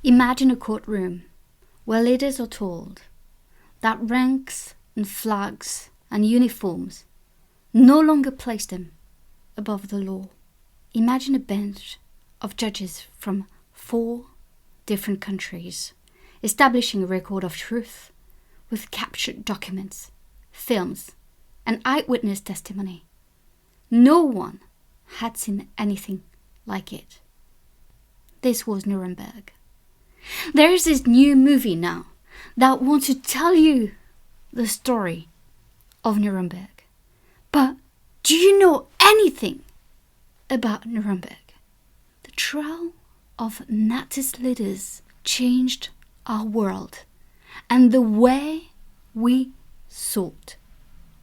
Imagine a courtroom where leaders are told that ranks and flags and uniforms no longer place them above the law. Imagine a bench of judges from 4 different countries establishing a record of truth with captured documents, films, and eyewitness testimony. No one had seen anything like it. This was Nuremberg. There is this new movie now that wants to tell you the story of Nuremberg. But do you know anything about Nuremberg? The trial of Nazi leaders changed our world and the way we sought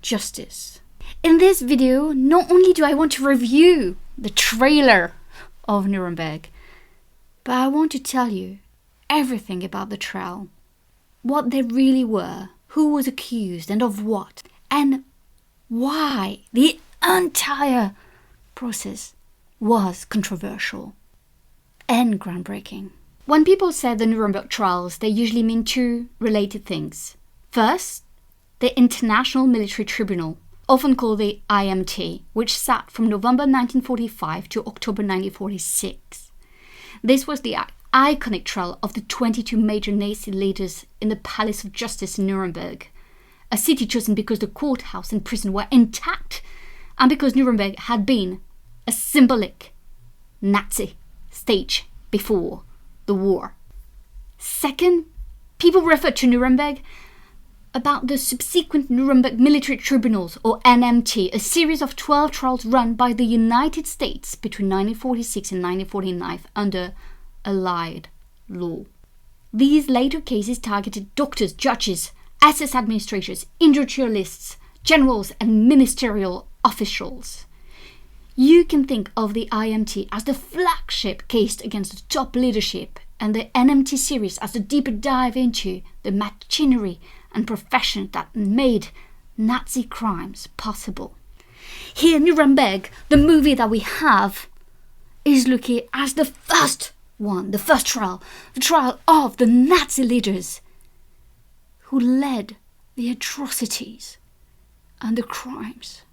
justice. In this video, not only do I want to review the trailer of Nuremberg, but I want to tell you everything about the trial, what they really were, who was accused and of what, and why the entire process was controversial and groundbreaking. When people say the Nuremberg Trials, they usually mean 2 related things. First, the International Military Tribunal, often called the IMT, which sat from November 1945 to October 1946. This was the iconic trial of the 22 major Nazi leaders in the Palace of Justice in Nuremberg, a city chosen because the courthouse and prison were intact and because Nuremberg had been a symbolic Nazi stage before the war. Second, people refer to Nuremberg about the subsequent Nuremberg Military Tribunals, or NMT, a series of 12 trials run by the United States between 1946 and 1949 under Allied law. These later cases targeted doctors, judges, SS administrators, industrialists, generals and ministerial officials. You can think of the IMT as the flagship case against the top leadership and the NMT series as the deeper dive into the machinery and profession that made Nazi crimes possible. Here, Nuremberg, the movie that we have, is looking as the first one, the first trial, the trial of the Nazi leaders who led the atrocities and the crimes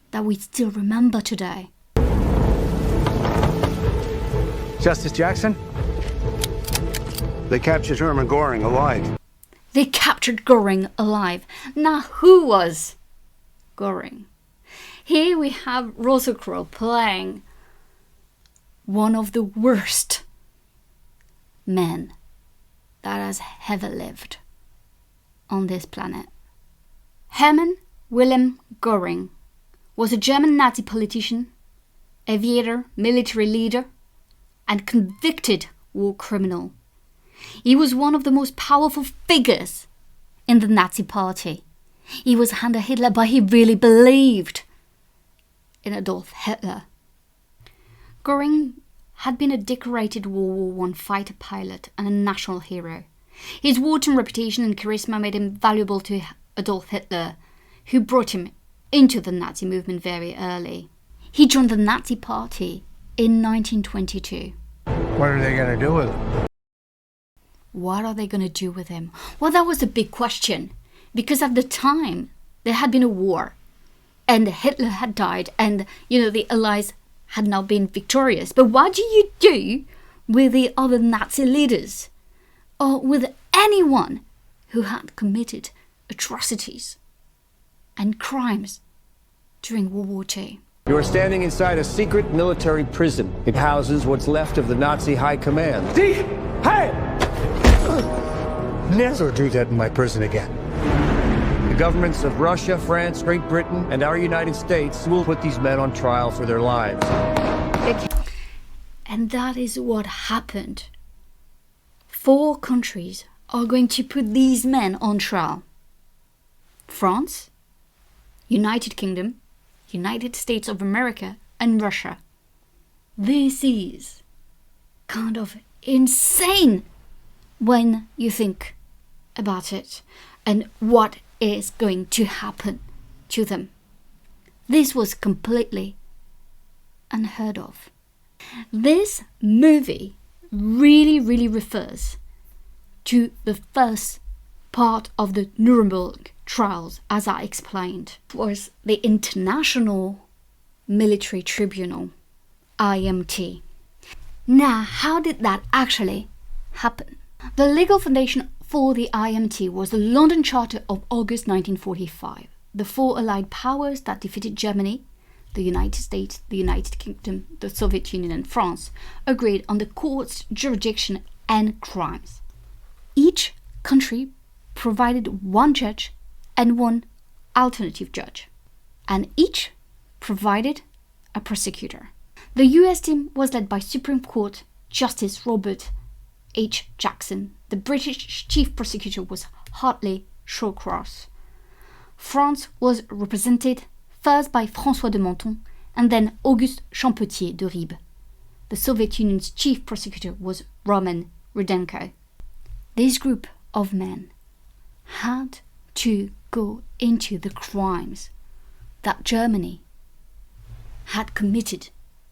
that we still remember today. Justice Jackson? They captured Hermann Göring alive. They captured Göring alive. Now, who was Göring? Here we have Rosenkrantz playing one of the worst men that has ever lived on this planet. Hermann Wilhelm Göring was a German Nazi politician, aviator, military leader, and convicted war criminal. He was one of the most powerful figures in the Nazi party. He was under Hitler, but he really believed in Adolf Hitler. Göring had been a decorated World War I fighter pilot and a national hero. His wartime reputation and charisma made him valuable to Adolf Hitler, who brought him into the Nazi movement very early. He joined the Nazi party in 1922. What are they going to do with him? What are they going to do with him? Well, that was a big question, because at the time there had been a war and Hitler had died and, the Allies had now been victorious. But what do you do with the other Nazi leaders or with anyone who had committed atrocities and crimes during World War II? You are standing inside a secret military prison. It houses what's left of the Nazi high command. Hey! Never do that in my prison again. The governments of Russia, France, Great Britain, and our United States will put these men on trial for their lives. And that is what happened. 4 countries are going to put these men on trial. France, United Kingdom, United States of America, and Russia. This is kind of insane when you think about it and what is going to happen to them. This was completely unheard of. This movie really refers to the first part of the Nuremberg Trials, as I explained. It was the International Military Tribunal, IMT. Now, how did that actually happen? The legal foundation for the IMT was the London Charter of August 1945. The four Allied powers that defeated Germany, the United States, the United Kingdom, the Soviet Union and France, agreed on the court's jurisdiction and crimes. Each country provided one judge and one alternative judge, and each provided a prosecutor. The US team was led by Supreme Court Justice Robert H. Jackson. The British chief prosecutor was Hartley Shawcross. France was represented first by François de Menton and then Auguste Champetier de Ribes. The Soviet Union's chief prosecutor was Roman Rudenko. This group of men had to go into the crimes that Germany had committed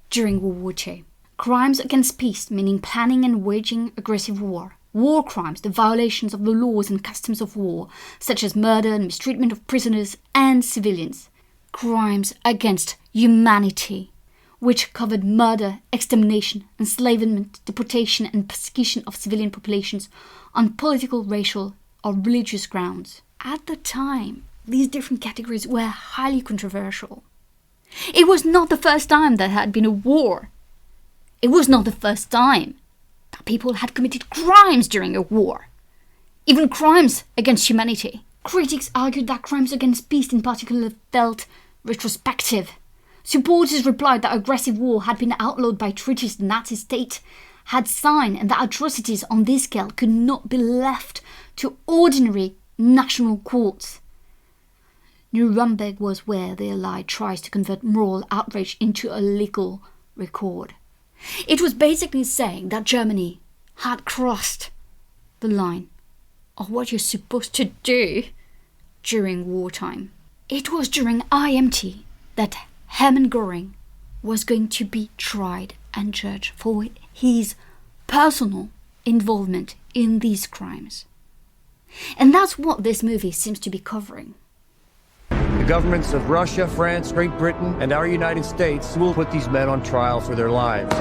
during World War II. Crimes against peace, meaning planning and waging aggressive war. War crimes, the violations of the laws and customs of war, such as murder and mistreatment of prisoners and civilians. Crimes against humanity, which covered murder, extermination, enslavement, deportation and persecution of civilian populations on political, racial or religious grounds. At the time, these different categories were highly controversial. It was not the first time there had been a war. It was not the first time that people had committed crimes during a war. Even crimes against humanity. Critics argued that crimes against peace in particular felt retrospective. Supporters replied that aggressive war had been outlawed by treaties the Nazi state had signed and that atrocities on this scale could not be left to ordinary national courts. Nuremberg was where the Allied tries to convert moral outrage into a legal record. It was basically saying that Germany had crossed the line of what you're supposed to do during wartime. It was during IMT that Hermann Göring was going to be tried and judged for his personal involvement in these crimes. And that's what this movie seems to be covering. The governments of Russia, France, Great Britain, and our United States will put these men on trial for their lives.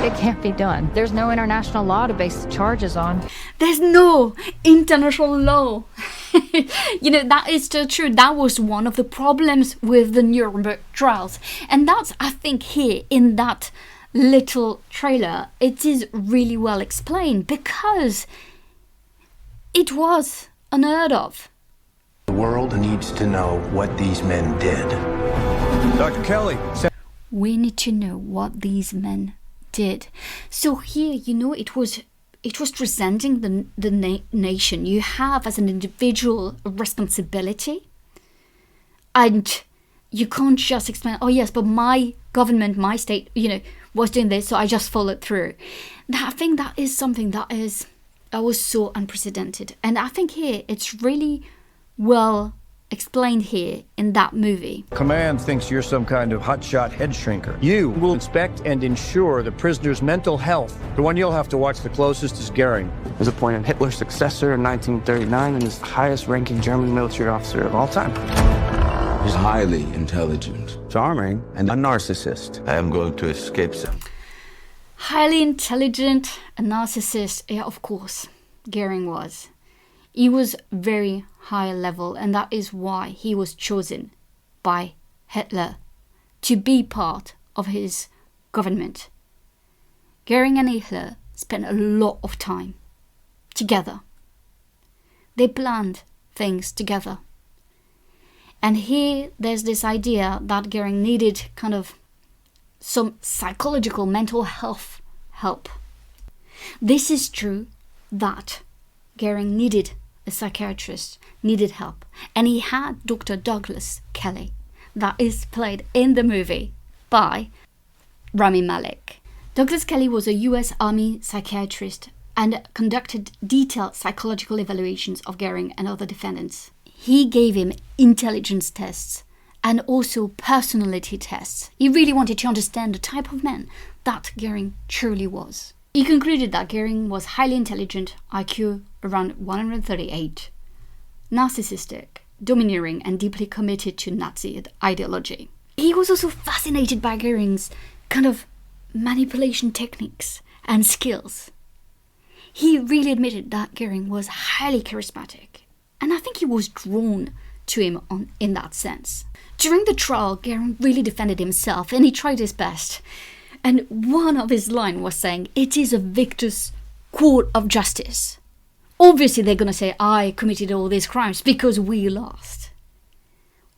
It can't be done. There's no international law to base the charges on. There's no international law. That is still true. That was one of the problems with the Nuremberg Trials. And that's, I think, here in that little trailer, it is really well explained because it was unheard of. The world needs to know what these men did. Dr. Kelly. We need to know what these men did. So here, it was presenting the nation. You have as an individual a responsibility, and you can't just explain, oh yes, but my government, my state, was doing this, so I just followed through. I think that is something that was so unprecedented, and I think here it's really well explained here in that movie. Command thinks you're some kind of hotshot head shrinker. You will inspect and ensure the prisoner's mental health. The one you'll have to watch the closest is Göring. He was appointed Hitler's successor in 1939 and is the highest-ranking German military officer of all time. He's highly intelligent, Charming, and a narcissist. I am going to escape him. Highly intelligent, a narcissist, yeah, of course, Göring was. He was very high level, and that is why he was chosen by Hitler to be part of his government. Göring and Hitler spent a lot of time together. They planned things together. And here there's this idea that Göring needed kind of some psychological mental health help. This is true that Göring needed a psychiatrist, needed help, and he had Dr. Douglas Kelly, that is played in the movie by Rami Malek. Douglas Kelly was a US Army psychiatrist and conducted detailed psychological evaluations of Göring and other defendants. He gave him intelligence tests and also personality tests. He really wanted to understand the type of man that Göring truly was. He concluded that Goering was highly intelligent, IQ around 138, narcissistic, domineering, and deeply committed to Nazi ideology. He was also fascinated by Goering's kind of manipulation techniques and skills. He really admitted that Goering was highly charismatic, and I think he was drawn to him in that sense. During the trial, Goering really defended himself, and he tried his best. And one of his lines was saying, "It is a victor's court of justice." Obviously, they're going to say, "I committed all these crimes because we lost."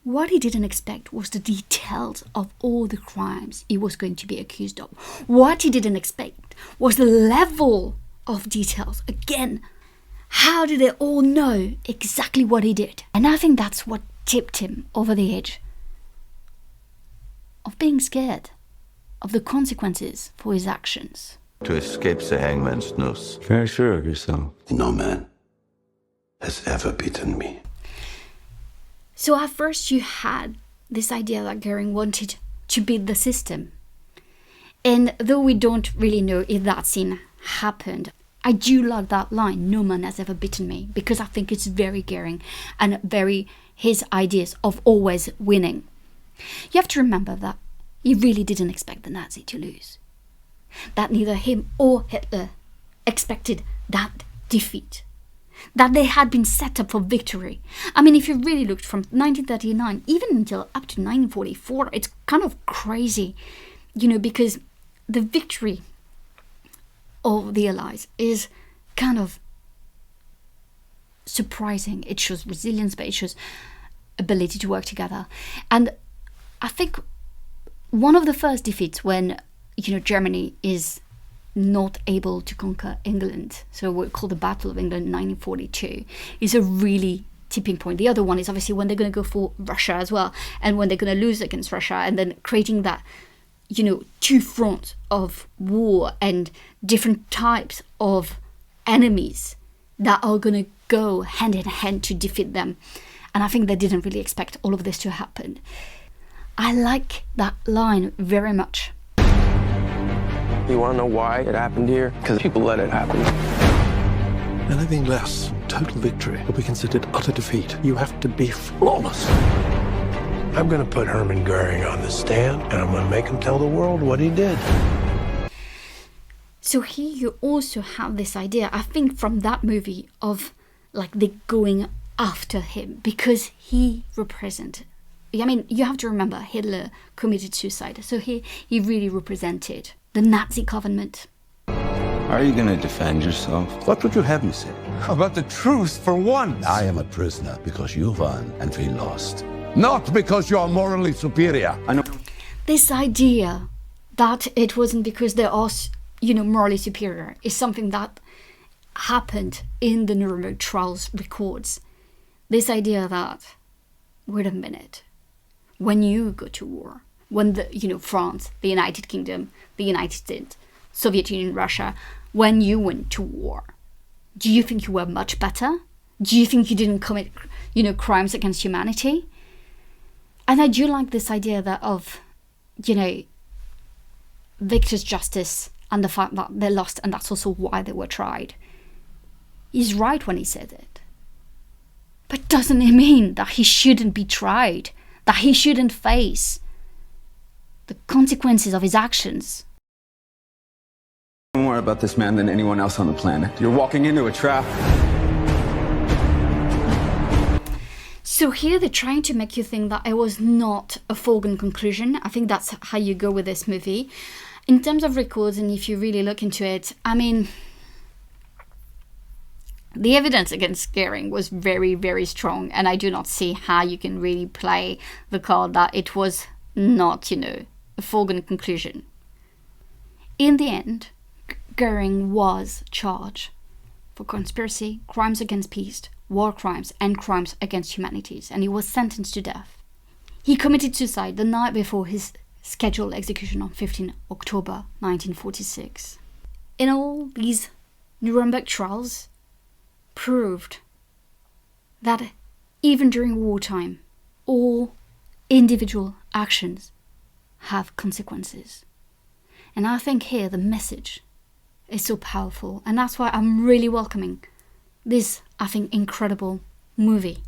What he didn't expect was the details of all the crimes he was going to be accused of. What he didn't expect was the level of details. Again, how did they all know exactly what he did? And I think that's what tipped him over the edge of being scared of the consequences for his actions. To escape the hangman's noose. Very sure of yourself. No man has ever beaten me. So at first you had this idea that Goering wanted to beat the system. And though we don't really know if that scene happened, I do like that line, "No man has ever beaten me," because I think it's very Goering and very his ideas of always winning. You have to remember that he really didn't expect the Nazi to lose. That neither him or Hitler expected that defeat. That they had been set up for victory. I mean, if you really looked from 1939, even until up to 1944, it's kind of crazy, because the victory of the Allies is kind of surprising. It shows resilience, but it shows ability to work together. And I think one of the first defeats when, Germany is not able to conquer England, so what we call the Battle of England in 1942, is a really tipping point. The other one is obviously when they're going to go for Russia as well, and when they're going to lose against Russia, and then creating that, two fronts of war and different types of enemies that are going to go hand in hand to defeat them. And I think they didn't really expect all of this to happen. I like that line very much. You want to know why it happened here? Because people let it happen. Anything less than total victory will be considered utter defeat. You have to be flawless. I'm going to put Hermann Goering on the stand, and I'm going to make him tell the world what he did. So here you also have this idea, I think, from that movie of like the going after him because he represented. I mean, you have to remember Hitler committed suicide, so he really represented the Nazi government. Are you gonna defend yourself? What would you have me say? How about the truth for once? I am a prisoner because you won and we lost. Not because you are morally superior. I know. This idea that it wasn't because they are, morally superior is something that happened in the Nuremberg Trials records. This idea that, wait a minute, when you go to war, when France, the United Kingdom, the United States, Soviet Union, Russia, when you went to war, do you think you were much better? Do you think you didn't commit, crimes against humanity? And I do like this idea that of, victor's justice and the fact that they lost, and that's also why they were tried. He's right when he said it. But doesn't it mean that he shouldn't be tried? That he shouldn't face the consequences of his actions? I know more about this man than anyone else on the planet. You're walking into a trap. So here they're trying to make you think that it was not a foregone conclusion. I think that's how you go with this movie. In terms of records, and if you really look into it, I mean, the evidence against Goering was very, very strong, and I do not see how you can really play the card that it was not, a foregone conclusion. In the end, Goering was charged for conspiracy, crimes against peace, war crimes, and crimes against humanity, and he was sentenced to death. He committed suicide the night before his scheduled execution on 15 October 1946. In all, these Nuremberg trials proved that even during wartime, all individual actions have consequences. And I think here the message is so powerful, and that's why I'm really welcoming this, I think, incredible movie.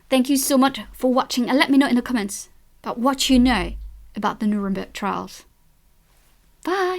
Thank you so much for watching, and let me know in the comments about what you know about the Nuremberg Trials. Bye!